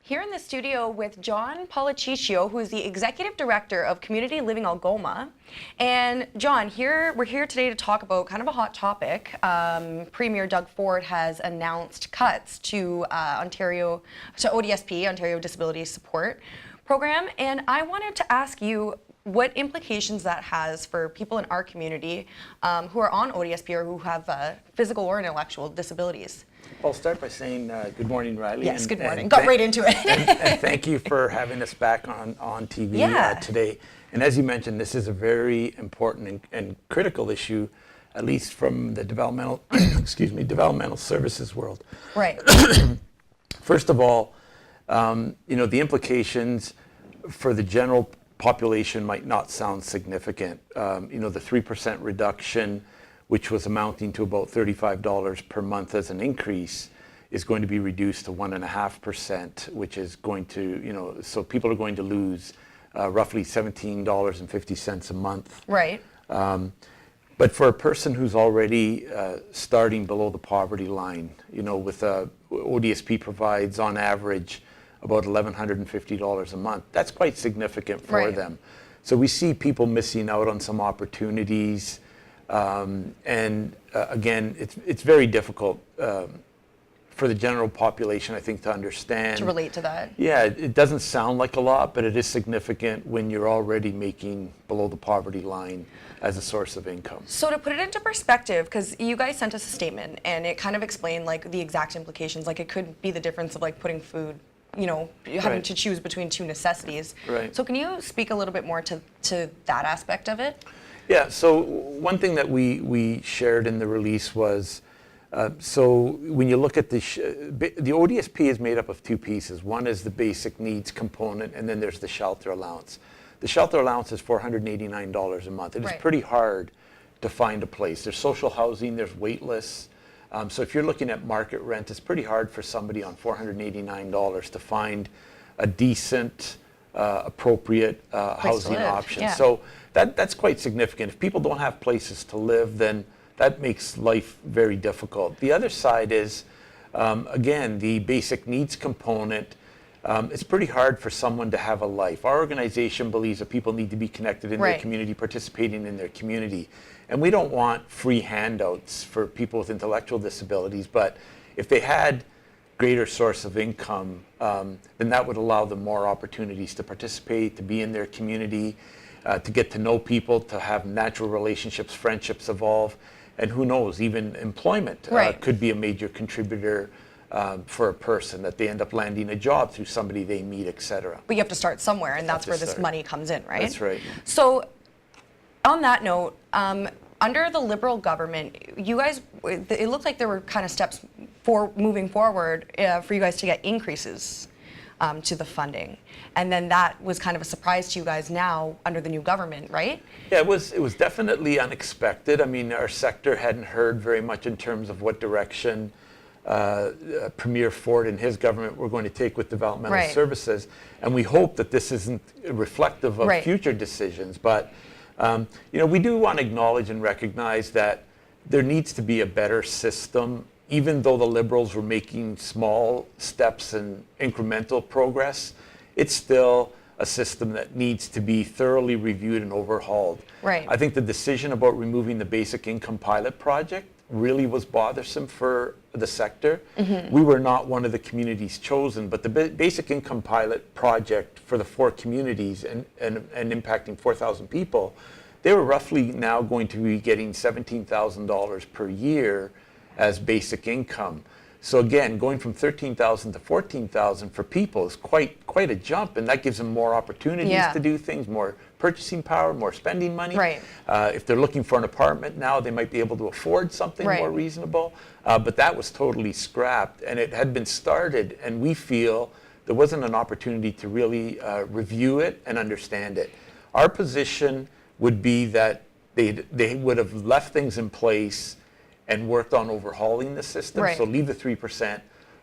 Here in the studio with John Policiccio, who is the Executive Director of Community Living Algoma. And John, we're here today to talk about kind of a hot topic. Premier Doug Ford has announced cuts to ODSP, Ontario Disability Support Program. And I wanted to ask you what implications that has for people in our community who are on ODSP or who have physical or intellectual disabilities. I'll start by saying good morning, Riley. Yes, good morning. Got right into it. and thank you for having us back on TV today. And as you mentioned, this is a very important and critical issue, at least from the developmental, developmental services world. Right. First of all, the implications for the general population might not sound significant. The 3% reduction, which was amounting to about $35 per month as an increase, is going to be reduced to 1.5%, which is going to, so people are going to lose roughly $17.50 a month. Right. But for a person who's already starting below the poverty line, with ODSP provides on average about $1,150 a month, that's quite significant for them. So we see people missing out on some opportunities. Again, it's very difficult for the general population, I think, to understand. To relate to that. Yeah, it doesn't sound like a lot, but it is significant when you're already making below the poverty line as a source of income. So to put it into perspective, because you guys sent us a statement and it kind of explained like the exact implications, like it could be the difference of like putting food, having to choose between two necessities. Right. So can you speak a little bit more to that aspect of it? Yeah, so one thing that we shared in the release was, so when you look at the ODSP is made up of two pieces. One is the basic needs component, and then there's the shelter allowance. The shelter allowance is $489 a month. It is pretty hard to find a place. There's social housing, there's wait lists. So if you're looking at market rent, it's pretty hard for somebody on $489 to find a decent, appropriate housing option. Yeah. So that's quite significant. If people don't have places to live, then that makes life very difficult. The other side is, again, the basic needs component. It's pretty hard for someone to have a life. Our organization believes that people need to be connected in their community, participating in their community. And we don't want free handouts for people with intellectual disabilities, but if they had greater source of income, then that would allow them more opportunities to participate, to be in their community, to get to know people, to have natural relationships, friendships evolve, and who knows, even employment could be a major contributor for a person, that they end up landing a job through somebody they meet, etc. But you have to start somewhere, and that's where this money comes in, right? That's right. So on that note, under the Liberal government, you guys, it looked like there were kind of steps for moving forward for you guys to get increases to the funding. And then that was kind of a surprise to you guys now under the new government, right? Yeah, it was definitely unexpected. I mean, our sector hadn't heard very much in terms of what direction Premier Ford and his government were going to take with developmental services. And we hope that this isn't reflective of future decisions. But, we do want to acknowledge and recognize that there needs to be a better system. Even though the Liberals were making small steps and incremental progress, it's still a system that needs to be thoroughly reviewed and overhauled. Right. I think the decision about removing the basic income pilot project really was bothersome for the sector. Mm-hmm. We were not one of the communities chosen, but the basic income pilot project for the 4 communities and impacting 4,000 people, they were roughly now going to be getting $17,000 per year as basic income. So again, going from $13,000 to $14,000 for people is quite a jump, and that gives them more opportunities to do things, more purchasing power, more spending money. Right. If they're looking for an apartment now, they might be able to afford something more reasonable. But that was totally scrapped, and it had been started, and we feel there wasn't an opportunity to really review it and understand it. Our position would be that they would have left things in place and worked on overhauling the system. So leave the 3%,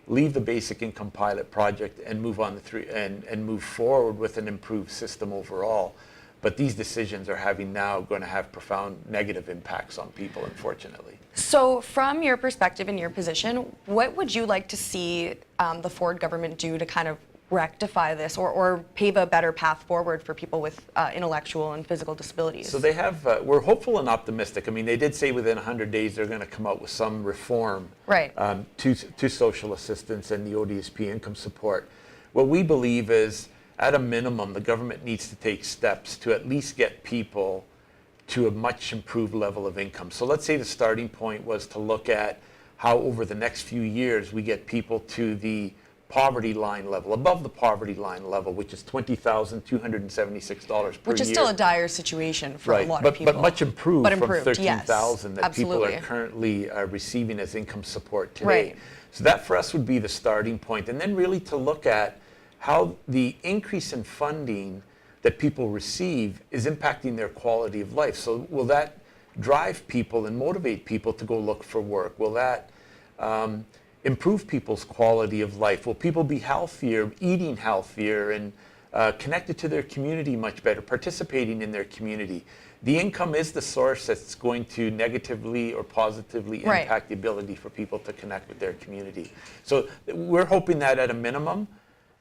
leave the basic income pilot project, and move on and move forward with an improved system overall. But these decisions are going to have profound negative impacts on people, unfortunately. So from your perspective and your position, what would you like to see the Ford government do to kind of rectify this or pave a better path forward for people with intellectual and physical disabilities? So they have, we're hopeful and optimistic. I mean, they did say within 100 days they're going to come out with some reform Right. To social assistance and the ODSP income support. What we believe is, at a minimum, the government needs to take steps to at least get people to a much improved level of income. So let's say the starting point was to look at how over the next few years we get people to the poverty line level, above the poverty line level, which is $20,276 per year. Which is still a dire situation for a lot of people. But much improved, But from improved, yes. 13,000 that people Absolutely. are currently receiving as income support today. Right. So that for us would be the starting point. And then really to look at how the increase in funding that people receive is impacting their quality of life. So will that drive people and motivate people to go look for work? Will that improve people's quality of life? Will people be healthier, eating healthier, and connected to their community much better, participating in their community? The income is the source that's going to negatively or positively Right. impact the ability for people to connect with their community. So we're hoping that at a minimum,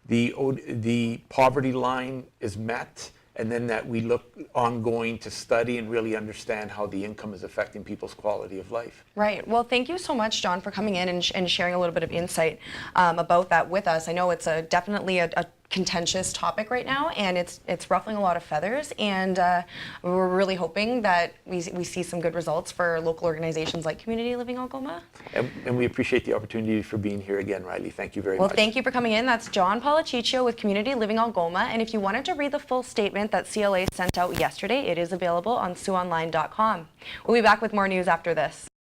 the poverty line is met, and then that we look ongoing to study and really understand how the income is affecting people's quality of life. Right. Well, thank you so much, John, for coming in and sharing a little bit of insight about that with us. I know it's definitely a contentious topic right now, and it's ruffling a lot of feathers, and we're really hoping that we see some good results for local organizations like Community Living Algoma. And we appreciate the opportunity for being here again, Riley. Thank you very much. Well, thank you for coming in. That's John Policiccio with Community Living Algoma, and if you wanted to read the full statement that CLA sent out yesterday, it is available on SiouxOnline.com. We'll be back with more news after this.